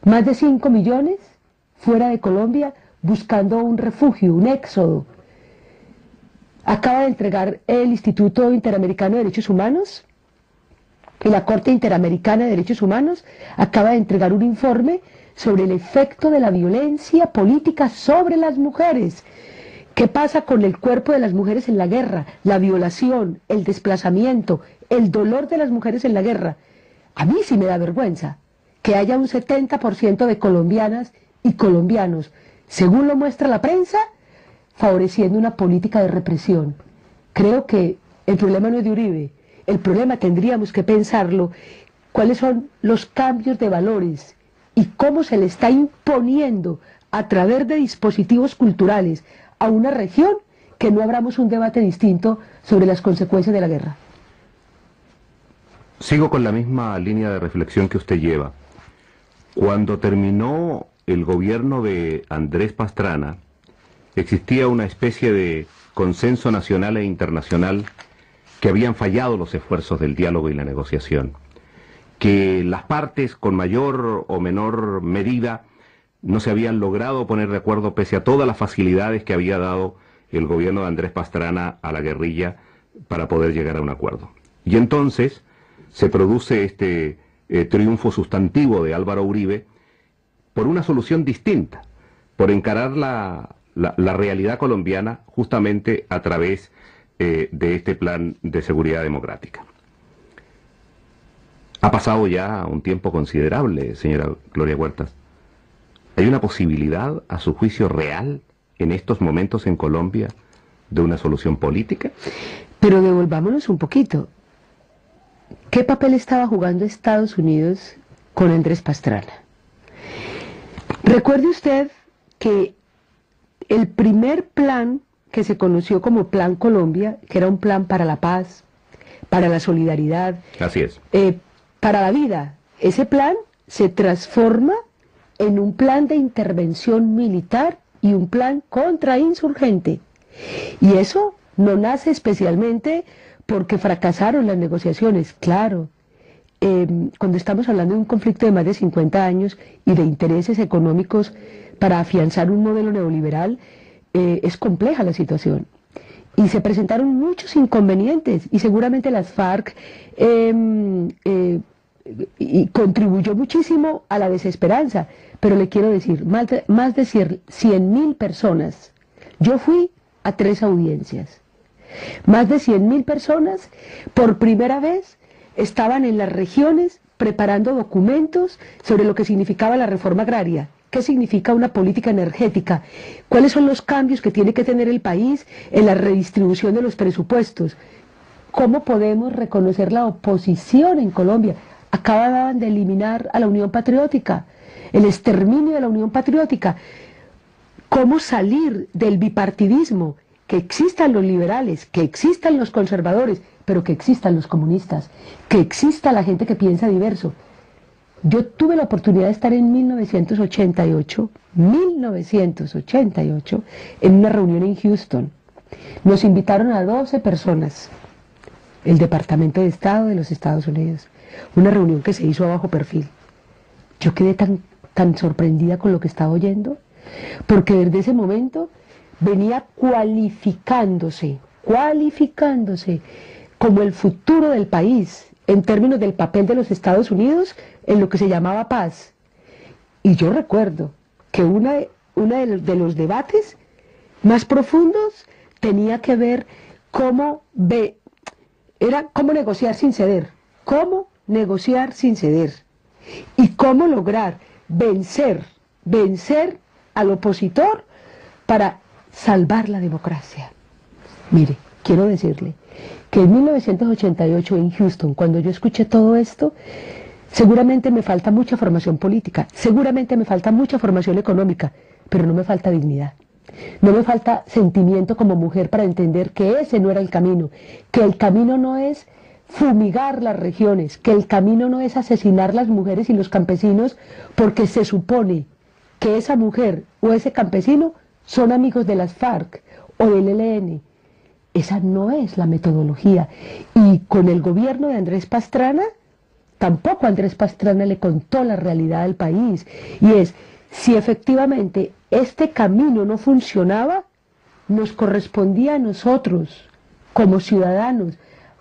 Más de 5 millones fuera de Colombia buscando un refugio, un éxodo. Acaba de entregar el Instituto Interamericano de Derechos Humanos y la Corte Interamericana de Derechos Humanos acaba de entregar un informe sobre el efecto de la violencia política sobre las mujeres. ¿Qué pasa con el cuerpo de las mujeres en la guerra? La violación, el desplazamiento, el dolor de las mujeres en la guerra. A mí sí me da vergüenza que haya un 70% de colombianas y colombianos, según lo muestra la prensa, favoreciendo una política de represión. Creo que el problema no es de Uribe, el problema tendríamos que pensarlo, cuáles son los cambios de valores y cómo se le está imponiendo a través de dispositivos culturales a una región que no abramos un debate distinto sobre las consecuencias de la guerra. Sigo con la misma línea de reflexión que usted lleva. Cuando terminó el gobierno de Andrés Pastrana, existía una especie de consenso nacional e internacional que habían fallado los esfuerzos del diálogo y la negociación, que las partes con mayor o menor medida no se habían logrado poner de acuerdo pese a todas las facilidades que había dado el gobierno de Andrés Pastrana a la guerrilla para poder llegar a un acuerdo. Y entonces se produce este triunfo sustantivo de Álvaro Uribe por una solución distinta, por encarar la realidad colombiana justamente a través de este plan de seguridad democrática. Ha pasado ya un tiempo considerable, señora Gloria Huertas. ¿Hay una posibilidad, a su juicio, real en estos momentos en Colombia de una solución política? Pero devolvámonos un poquito. ¿Qué papel estaba jugando Estados Unidos con Andrés Pastrana? Recuerde usted que el primer plan que se conoció como Plan Colombia, que era un plan para la paz, para la solidaridad, así es, para la vida, ese plan se transforma en un plan de intervención militar y un plan contrainsurgente. Y eso no nace especialmente porque fracasaron las negociaciones, claro. Cuando estamos hablando de un conflicto de más de 50 años y de intereses económicos para afianzar un modelo neoliberal, es compleja la situación. Y se presentaron muchos inconvenientes y seguramente las FARC y contribuyó muchísimo a la desesperanza. Pero le quiero decir, más de 100.000 personas, yo fui a 3 audiencias, más de 100.000 personas por primera vez estaban en las regiones preparando documentos sobre lo que significaba la reforma agraria, qué significa una política energética, cuáles son los cambios que tiene que tener el país en la redistribución de los presupuestos, cómo podemos reconocer la oposición en Colombia. Acababan de eliminar a la Unión Patriótica, el exterminio de la Unión Patriótica, cómo salir del bipartidismo, que existan los liberales, que existan los conservadores, pero que existan los comunistas, que exista la gente que piensa diverso. Yo tuve la oportunidad de estar en 1988, en una reunión en Houston. Nos invitaron a 12 personas, el Departamento de Estado de los Estados Unidos, una reunión que se hizo a bajo perfil. Yo quedé tan sorprendida con lo que estaba oyendo, porque desde ese momento venía cualificándose como el futuro del país, en términos del papel de los Estados Unidos en lo que se llamaba paz. Y yo recuerdo que uno de los debates más profundos tenía que ver cómo negociar sin ceder, y cómo lograr vencer al opositor para salvar la democracia. Mire, quiero decirle que en 1988 en Houston, cuando yo escuché todo esto, seguramente me falta mucha formación política, seguramente me falta mucha formación económica, pero no me falta dignidad. No me falta sentimiento como mujer para entender que ese no era el camino, que el camino no es fumigar las regiones, que el camino no es asesinar las mujeres y los campesinos porque se supone que esa mujer o ese campesino son amigos de las FARC o del ELN. Esa no es la metodología. Y con el gobierno de Andrés Pastrana tampoco Andrés Pastrana le contó la realidad del país, y es, si efectivamente este camino no funcionaba, nos correspondía a nosotros, como ciudadanos,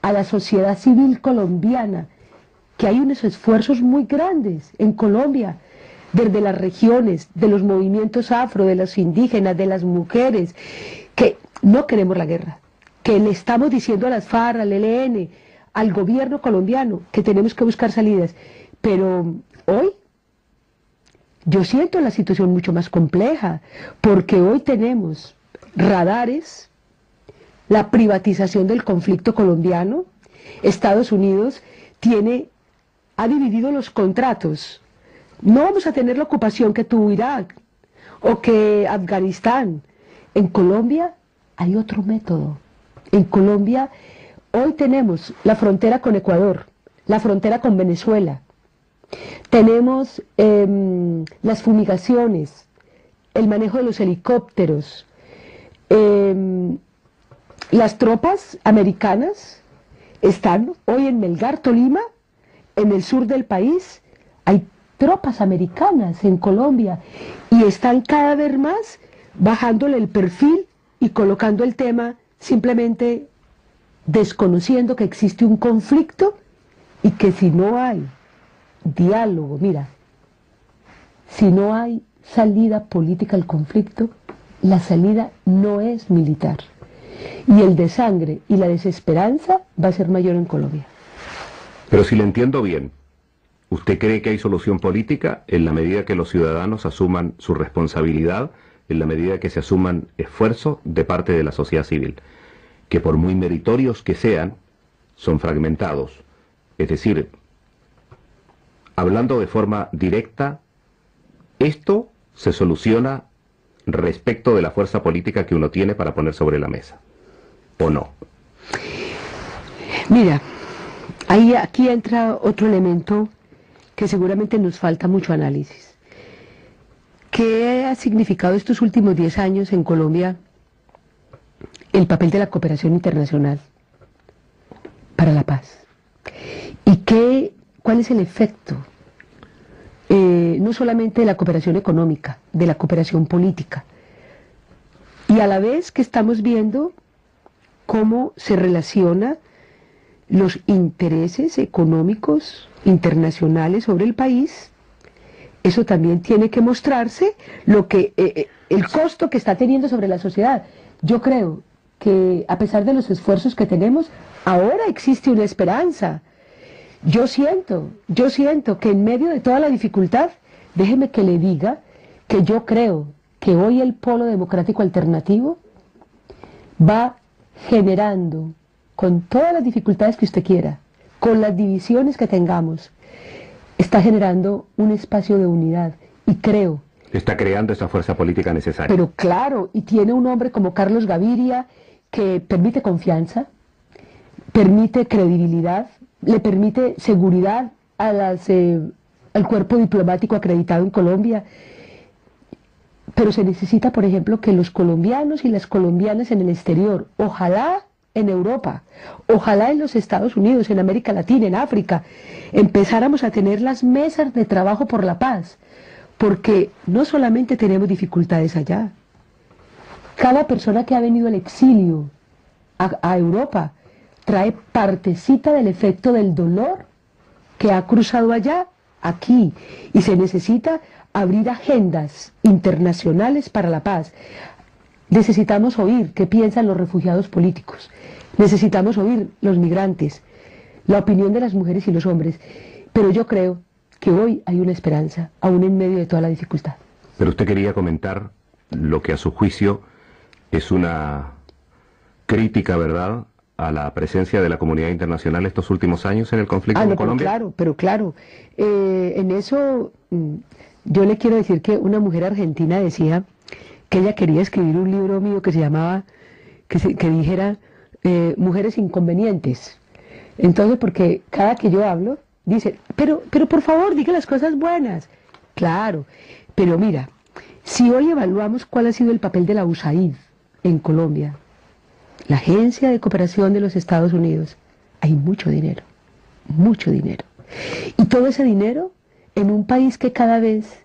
a la sociedad civil colombiana, que hay unos esfuerzos muy grandes en Colombia, desde las regiones, de los movimientos afro, de los indígenas, de las mujeres, que no queremos la guerra, que le estamos diciendo a las FARC, al ELN, al gobierno colombiano, que tenemos que buscar salidas. Pero hoy yo siento la situación mucho más compleja, porque hoy tenemos radares, la privatización del conflicto colombiano. Estados Unidos ha dividido los contratos. No vamos a tener la ocupación que tuvo Irak o que Afganistán. En Colombia hay otro método. En Colombia hoy tenemos la frontera con Ecuador, la frontera con Venezuela. Tenemos las fumigaciones, el manejo de los helicópteros. Las tropas americanas están hoy en Melgar, Tolima, en el sur del país. Hay tropas americanas en Colombia y están cada vez más bajándole el perfil y colocando el tema, simplemente desconociendo que existe un conflicto y que si no hay diálogo, mira, si no hay salida política al conflicto, la salida no es militar. Y el desangre y la desesperanza va a ser mayor en Colombia. Pero si le entiendo bien, ¿usted cree que hay solución política en la medida que los ciudadanos asuman su responsabilidad, en la medida que se asuman esfuerzos de parte de la sociedad civil, que por muy meritorios que sean, son fragmentados? Es decir, hablando de forma directa, esto se soluciona respecto de la fuerza política que uno tiene para poner sobre la mesa, ¿o no? Mira, aquí entra otro elemento que seguramente nos falta mucho análisis. ¿Qué ha significado estos últimos 10 años en Colombia el papel de la cooperación internacional para la paz? ¿Y cuál es el efecto? No solamente de la cooperación económica, de la cooperación política. Y a la vez que estamos viendo cómo se relaciona los intereses económicos internacionales sobre el país, eso también tiene que mostrarse el costo que está teniendo sobre la sociedad. Yo creo que a pesar de los esfuerzos que tenemos, ahora existe una esperanza. Yo siento que en medio de toda la dificultad, déjeme que le diga que yo creo que hoy el polo democrático alternativo va generando, con todas las dificultades que usted quiera, con las divisiones que tengamos, está generando un espacio de unidad, y creo... Está creando esa fuerza política necesaria. Pero claro, y tiene un hombre como Carlos Gaviria que permite confianza, permite credibilidad, le permite seguridad al cuerpo diplomático acreditado en Colombia. Pero se necesita, por ejemplo, que los colombianos y las colombianas en el exterior, ojalá en Europa, ojalá en los Estados Unidos, en América Latina, en África, empezáramos a tener las mesas de trabajo por la paz, porque no solamente tenemos dificultades allá. Cada persona que ha venido al exilio a Europa trae partecita del efecto del dolor que ha cruzado allá, aquí, y se necesita abrir agendas internacionales para la paz. Necesitamos oír qué piensan los refugiados políticos, necesitamos oír los migrantes, la opinión de las mujeres y los hombres, pero yo creo que hoy hay una esperanza, aún en medio de toda la dificultad. Pero usted quería comentar lo que a su juicio es una crítica, ¿verdad?, a la presencia de la comunidad internacional estos últimos años en el conflicto en Colombia. Pero claro, en eso yo le quiero decir que una mujer argentina decía que ella quería escribir un libro mío que se llamaba, que dijera Mujeres Inconvenientes. Entonces, porque cada que yo hablo, dice, pero por favor, diga las cosas buenas. Claro, pero mira, si hoy evaluamos cuál ha sido el papel de la USAID en Colombia, la Agencia de Cooperación de los Estados Unidos, hay mucho dinero, mucho dinero. Y todo ese dinero en un país que cada vez